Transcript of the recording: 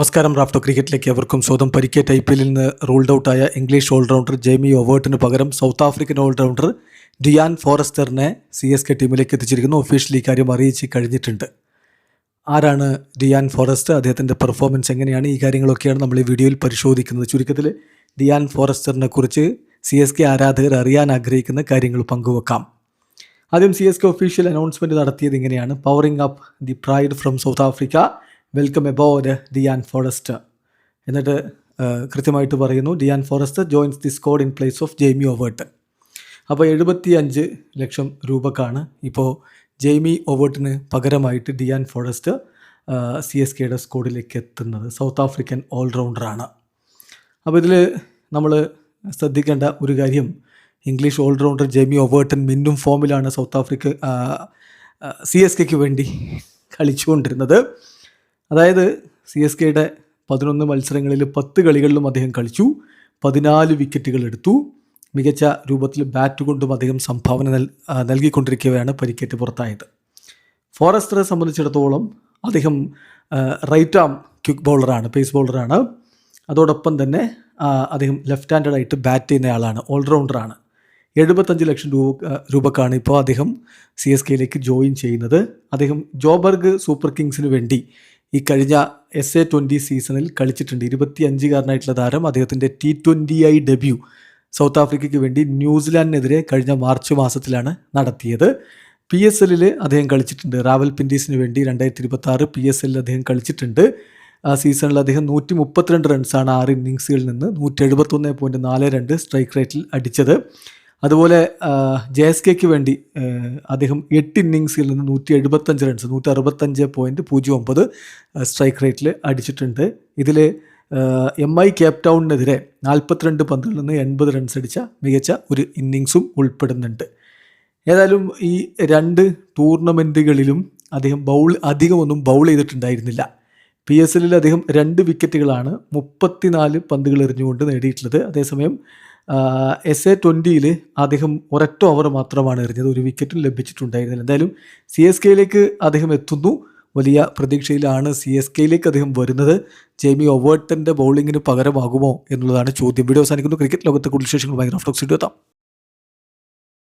നമസ്കാരം. റാഫ്റ്റോ ക്രിക്കറ്റിലേക്ക് അവർക്കും സ്വന്തം പരിക്കേറ്റ IPL നിന്ന് റൂൾഡ് ഔട്ടായ ഇംഗ്ലീഷ് ഓൾറൗണ്ടർ ജെയ്മി ഒവേർട്ടിന് പകരം സൗത്ത് ആഫ്രിക്കൻ ഓൾറൗണ്ടർ ഡിയാൻ ഫോറസ്റ്ററിനെ CSK ടീമിലേക്ക് എത്തിച്ചിരിക്കുന്നു. ഒഫീഷ്യലി ഇക്കാര്യം അറിയിച്ച് കഴിഞ്ഞിട്ടുണ്ട്. ആരാണ് ഡിയാൻ ഫോറസ്റ്റർ, അദ്ദേഹത്തിൻ്റെ പെർഫോമൻസ് എങ്ങനെയാണ്, ഈ കാര്യങ്ങളൊക്കെയാണ് നമ്മൾ ഈ വീഡിയോയിൽ പരിശോധിക്കുന്നത്. ചുരുക്കത്തിൽ ഡിയാൻ ഫോറസ്റ്ററിനെ കുറിച്ച് CSK ആരാധകർ അറിയാൻ ആഗ്രഹിക്കുന്ന കാര്യങ്ങൾ പങ്കുവെക്കാം. ആദ്യം CSK ഒഫീഷ്യൽ അനൗൺസ്മെൻറ്റ് നടത്തിയത് ഇങ്ങനെയാണ്: powering up the pride from South Africa, welcome aboard Dian Forrester. എന്നിട്ട് കൃത്യമായിട്ട് പറയുന്നു, Dian Forrester joins the squad in place of Jamie Overton. അപ്പോൾ 75 ലക്ഷം രൂപക്കാണ് ഇപ്പോൾ ജെയ്മി ഒവേർട്ടിന് പകരമായിട്ട് ഡിയാൻ ഫോറസ്റ്റർ CSKയുടെ സ്ക്വാഡിലേക്ക് എത്തുന്നത്. സൗത്ത് ആഫ്രിക്കൻ ഓൾറൗണ്ടറാണ്. അപ്പോൾ ഇതിൽ നമ്മൾ ശ്രദ്ധിക്കേണ്ട ഒരു കാര്യം, ഇംഗ്ലീഷ് ഓൾറൗണ്ടർ ജെയ്മി ഒവേർട്ടൻ മിന്നും ഫോമിലാണ് സൗത്ത് ആഫ്രിക്ക CSKയ്ക്ക് വേണ്ടി കളിച്ചുകൊണ്ടിരുന്നത്. അതായത് CSKയുടെ 11 മത്സരങ്ങളിൽ 10 കളികളിലും അദ്ദേഹം കളിച്ചു, 14 വിക്കറ്റുകൾ എടുത്തു. മികച്ച രൂപത്തിൽ ബാറ്റ് കൊണ്ടും അദ്ദേഹം സംഭാവന നൽകിക്കൊണ്ടിരിക്കുകയാണ് പരിക്കേറ്റ് പുറത്തായത്. ഫോറസ്റ്ററെ സംബന്ധിച്ചിടത്തോളം അദ്ദേഹം റൈറ്റ് ആം ക്വിക്ക് ബൗളറാണ്, പേസ് ബൗളറാണ്. അതോടൊപ്പം തന്നെ അദ്ദേഹം ലെഫ്റ്റ് ഹാൻഡഡ് ആയിട്ട് ബാറ്റ് ചെയ്യുന്ന ആളാണ്, ഓൾറൗണ്ടറാണ്. 75 ലക്ഷം രൂപക്കാണ് ഇപ്പോൾ അദ്ദേഹം CSKയിലേക്ക് ജോയിൻ ചെയ്യുന്നത്. അദ്ദേഹം ജോബർഗ് സൂപ്പർ കിങ്സിന് വേണ്ടി ഈ കഴിഞ്ഞ SA-20 സീസണിൽ കളിച്ചിട്ടുണ്ട്. 25-കാരനായിട്ടുള്ള താരം അദ്ദേഹത്തിൻ്റെ T20I ഡെബ്യൂ സൗത്ത് ആഫ്രിക്കയ്ക്ക് വേണ്ടി ന്യൂസിലാൻഡിനെതിരെ കഴിഞ്ഞ മാർച്ച് മാസത്തിലാണ് നടത്തിയത്. PSLൽ അദ്ദേഹം കളിച്ചിട്ടുണ്ട്. റാവൽപിൻഡീസിന് വേണ്ടി 2026 PSLൽ അദ്ദേഹം കളിച്ചിട്ടുണ്ട്. ആ സീസണിൽ അദ്ദേഹം 132 റൺസാണ് 6 ഇന്നിങ്സുകളിൽ നിന്ന് 171.42 സ്ട്രൈക്ക് റേറ്റിൽ അടിച്ചത്. അതുപോലെ JSKയ്ക്ക് വേണ്ടി അദ്ദേഹം 8 ഇന്നിങ്സിൽ നിന്ന് 175 റൺസ് 165.09 സ്ട്രൈക്ക് റേറ്റിൽ അടിച്ചിട്ടുണ്ട്. ഇതിൽ MI കേപ്പ് ടൗണിനെതിരെ 42 പന്തുകളിൽ നിന്ന് 80 റൺസ് അടിച്ച മികച്ച ഒരു ഇന്നിങ്സും ഉൾപ്പെടുന്നുണ്ട്. ഏതായാലും ഈ 2 ടൂർണമെൻറ്റുകളിലും അദ്ദേഹം അധികമൊന്നും ബൗൾ ചെയ്തിട്ടുണ്ടായിരുന്നില്ല. PSLൽ അദ്ദേഹം 2 വിക്കറ്റുകളാണ് 34 പന്തുകൾ എറിഞ്ഞുകൊണ്ട് നേടിയിട്ടുള്ളത്. അതേസമയം SA-20യിൽ അദ്ദേഹം ഒരൊറ്റ ഓവർ മാത്രമാണ് എറിഞ്ഞത്, 1 വിക്കറ്റും ലഭിച്ചിട്ടുണ്ടായിരുന്നില്ല. എന്തായാലും CSKയിലേക്ക് അദ്ദേഹം എത്തുന്നു. വലിയ പ്രതീക്ഷയിലാണ് CSKയിലേക്ക് അദ്ദേഹം വരുന്നത്. ജെയ്മി ഒവേർട്ടൻ്റെ ബൗളിങ്ങിന് പകരമാകുമോ എന്നുള്ളതാണ് ചോദ്യം. വീഡിയോ അവസാനിക്കുന്നു. ക്രിക്കറ്റ് ലോകത്തെ കൂടുതൽ വിശേഷങ്ങളുമായി റാഫ്റ്റോ എത്താം.